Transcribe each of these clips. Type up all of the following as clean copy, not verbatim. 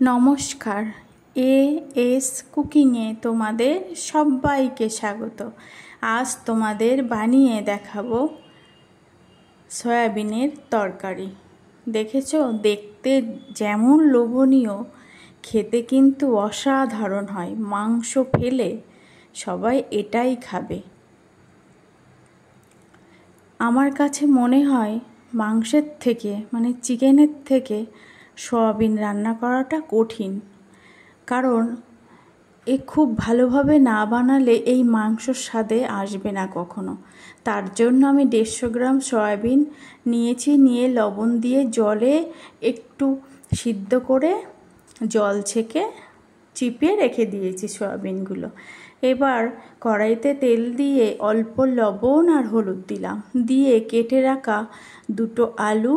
নমস্কার, এএস কুকিংয়ে তোমাদের সবাইকে স্বাগত। আজ তোমাদের বানিয়ে দেখাবো সয়াবিনের তরকারি। দেখেছো, দেখতে যেমন লোভনীয়, খেতে কিন্তু অসাধারণ হয়। মাংস ফেলে সবাই এটাই খাবে। আমার কাছে মনে হয় মাংসের থেকে চিকেনের থেকে সয়াবিন রান্না করাটা কঠিন, কারণ খুব ভালোভাবে না বানালে এই মাংসর স্বাদে আসবে না কখনো। তার জন্য আমি 150 গ্রাম সয়াবিন নিয়েছি, নিয়ে লবণ দিয়ে জলে একটু সিদ্ধ করে জল ছেঁকে চিপিয়ে রেখে দিয়েছি সয়াবিনগুলো। এবার কড়াইতে তেল দিয়ে অল্প লবণ আর হলুদ দিলাম, দিয়ে কেটে রাখা দুটো আলু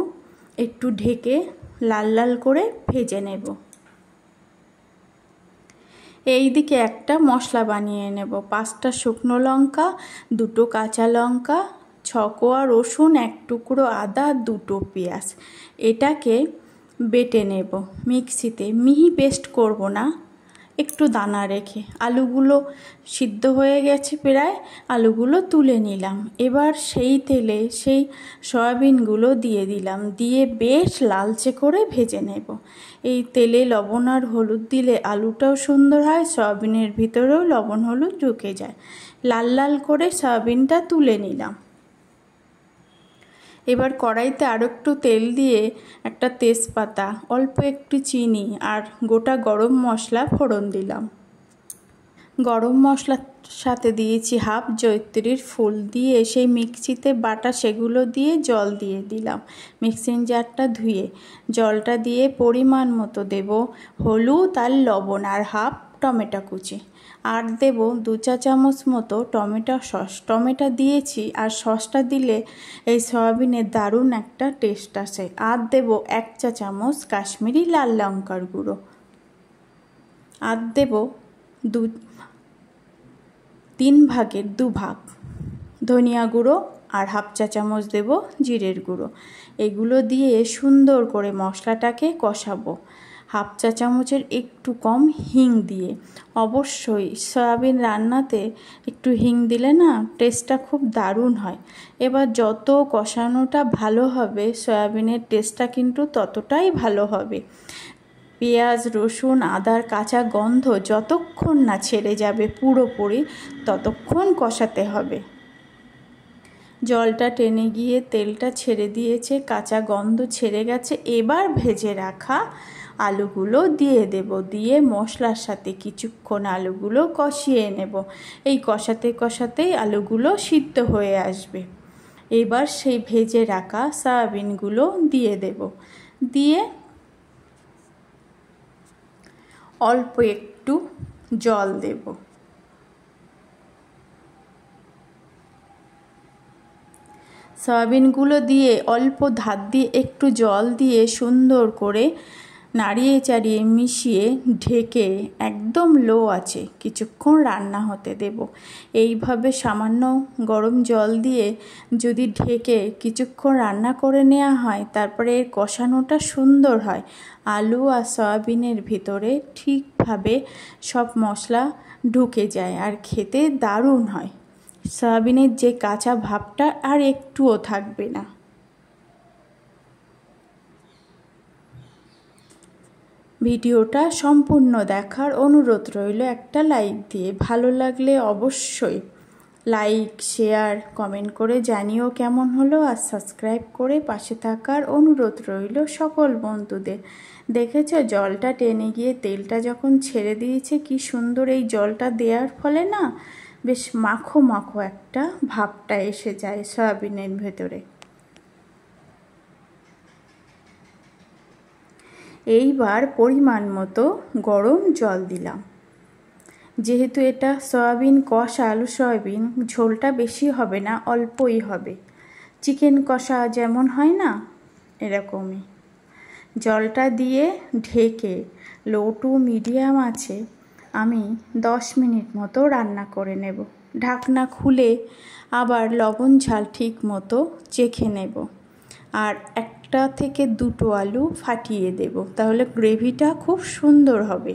একটু ঢেকে লাল লাল করে ভেজে নেব। এই দিকে একটা মশলা বানিয়ে নেব। 5টা শুকনো লঙ্কা, 2টো কাঁচা লঙ্কা, 6 কোয়া রসুন, 1 টুকরো আদা, 2টো পেঁয়াজ। এটাকে বেটে নেব মিক্সিতে। মিহি পেস্ট করব না, একটু দানা রেখে। আলুগুলো সিদ্ধ হয়ে গেছে প্রায়, আলুগুলো তুলে নিলাম। এবার সেই তেলে সেই সয়াবিনগুলো দিয়ে দিলাম, দিয়ে বেশ লালচে করে ভেজে নেব। এই তেলে লবণ আর হলুদ দিলে আলুটাও সুন্দর হয়, সয়াবিনের ভিতরেও লবণ হলুদ ঢুকে যায়। লাল লাল করে সয়াবিনটা তুলে নিলাম। এবার কড়াইতে আরও একটু তেল দিয়ে একটা তেজপাতা, অল্প একটু চিনি আর গোটা গরম মশলা ফোড়ন দিলাম। গরম মশলার সাথে দিয়েছি হাফ জয়িত্রীর ফুল, দিয়ে সেই মিক্সিতে বাটা সেগুলো দিয়ে জল দিয়ে দিলাম। মিক্সিং জারটা ধুয়ে জলটা দিয়ে পরিমাণ মতো দেব হলুদ আর লবণ আর হাফ টমেটো কুচি, আর দেব 2 চা চামচ মতো টমেটো সস। টমেটো দিয়েছি, আর সসটা দিলে এই সয়াবিনের দারুণ একটা টেস্ট আসে। আর দেব 1 চা চামচ কাশ্মীরি লাল লঙ্কার গুঁড়ো, আর দেব 3 ভাগের 2 ভাগ ধনিয়া গুঁড়ো, আর হাফ চা চামচ দেব জিরের গুঁড়ো। এগুলো দিয়ে সুন্দর করে মশলাটাকে কষাবো। হাফ চা চামচের একটু কম হিং দিয়ে। অবশ্যই সয়াবিন রান্নাতে একটু হিং দিলে না টেস্টটা খুব দারুণ হয়। এবার যত কষানোটা ভালো হবে, সয়াবিনের টেস্টটা কিন্তু ততটাই ভালো হবে। পেঁয়াজ, রসুন, আদার কাঁচা গন্ধ যতক্ষণ না ছেড়ে যাবে পুরোপুরি, ততক্ষণ কষাতে হবে। জলটা টেনে গিয়ে তেলটা ছেড়ে দিয়েছে, কাঁচা গন্ধ ছেড়ে গেছে। এবার ভেজে রাখা আলুগুলো দিয়ে দেব, দিয়ে মশলার সাথে কিছুক্ষণ আলুগুলো কষিয়ে নেব। এই কষাতে কষাতেই আলুগুলো সিদ্ধ হয়ে আসবে। এবার সেই ভেজে রাখা সয়াবিনগুলো দিয়ে দেব, দিয়ে অল্প একটু জল দেব। সয়াবিনগুলো দিয়ে অল্প ধার দিয়ে একটু জল দিয়ে সুন্দর করে নাড়িয়ে চাড়িয়ে মিশিয়ে ঢেকে একদম লো আছে কিছুক্ষণ রান্না হতে দেব। এইভাবে সামান্য গরম জল দিয়ে যদি ঢেকে কিছুক্ষণ রান্না করে নেওয়া হয়, তারপরে এর কষানোটা সুন্দর হয়। আলু আর সয়াবিনের ভিতরে ঠিকভাবে সব মশলা ঢুকে যায়, আর খেতে দারুণ হয়। সয়াবিনের যে কাঁচা ভাবটা আর একটুও থাকবে না। ভিডিওটা সম্পূর্ণ দেখার অনুরোধ রইল একটা লাইক দিয়ে। ভালো লাগলে অবশ্যই লাইক, শেয়ার, কমেন্ট করে জানিও কেমন হলো, আর সাবস্ক্রাইব করে পাশে থাকার অনুরোধ রইল সকল বন্ধুদের। দেখেছো, জলটা টেনে গিয়ে তেলটা যখন ছেড়ে দিয়েছে, কি সুন্দর এই জলটা দেওয়ার ফলে না বেশ মাখো মাখো একটা ভাবটা এসে যায় সয়াবিনের ভেতরে। এইবার পরিমাণ মতো গরম জল দিলাম। যেহেতু এটা সয়াবিন কষা, আলু সয়াবিন, ঝোলটা বেশি হবে না, অল্পই হবে। চিকেন কষা যেমন হয় না, এরকমই। জলটা দিয়ে ঢেকে লো টু মিডিয়াম আছে আমি 10 মিনিট মতো রান্না করে নেব। ঢাকনা খুলে আবার লবণ ঝাল ঠিক মতো চেখে নেব। আর একটা থেকে দুটো আলু ফাটিয়ে দেব, তাহলে গ্রেভিটা খুব সুন্দর হবে।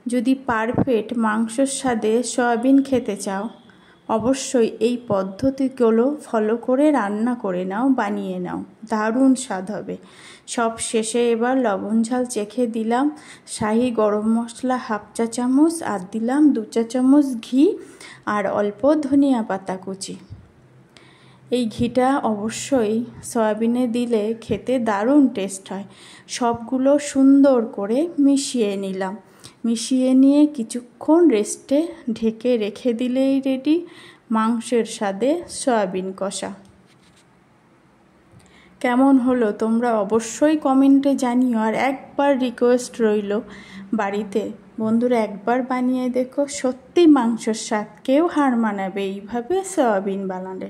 যদি পারফেক্ট মাংসর স্বাদে সয়াবিন খেতে চাও, অবশ্যই এই পদ্ধতিগুলো ফলো করে রান্না করে নাও, বানিয়ে নাও, দারুণ স্বাদ হবে। সব শেষে এবার লবণ ঝাল চেখে দিলাম শাহি গরম মশলা 1/2 চা চামচ, আর দিলাম 2 চা চামচ ঘি আর অল্প ধনিয়া পাতা কুচি। এই ঘিটা অবশ্যই সয়াবিনে দিলে খেতে দারুণ টেস্ট হয়। সবগুলো সুন্দর করে মিশিয়ে নিলাম। মিশিয়ে নিয়ে কিছুক্ষণ রেস্টে ঢেকে রেখে দিলেই রেডি মাংসের স্বাদে সয়াবিন কষা। কেমন হলো তোমরা অবশ্যই কমেন্টে জানিও। আর একবার রিকোয়েস্ট রইল, বাড়িতে বন্ধুরা একবার বানিয়ে দেখো, সত্যি মাংসের স্বাদ কেউ হার মানাবে এইভাবে সয়াবিন বানালে।